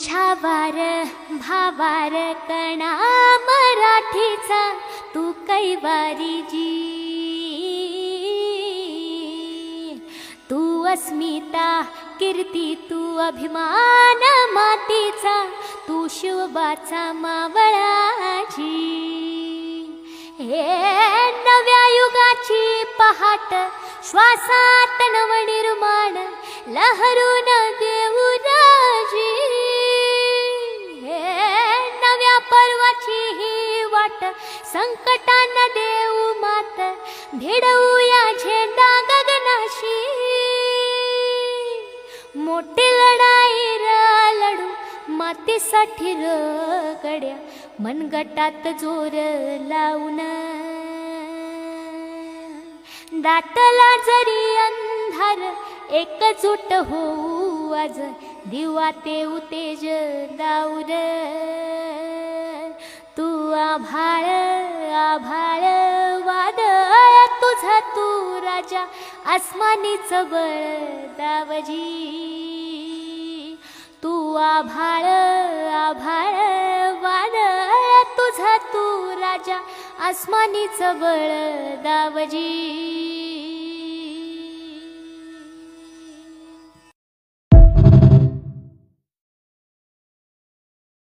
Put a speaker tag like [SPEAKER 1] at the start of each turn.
[SPEAKER 1] छावार भावार कणा मराठीचा तू कैवारी जी, तू अस्मिता कीर्ती तू अभिमान मातीचा, तू शिवबाचा मावळाची। हे नव्या युगाची पहाट श्वासात नवनिर्माण लहरून देऊ राजी। हे नव्या पर्वाची ही वाट संकटांना देऊ मात, भिडवूया झेंडा गगनाशी। मोठी लढाई लढू मातीसाठी गड्या, मनगटात जोर लावून। दाटला जरी अंधार एकजूट होऊ आज, दिवा ते उतेज दाऊर। तू आभाळ आभाळ वादळ तुझा तू राजा, आसमानीच बळ दावजी। तू आभाळ आभाळ वादळ तुझा तू राजा, आसमानीच बळ दावजी।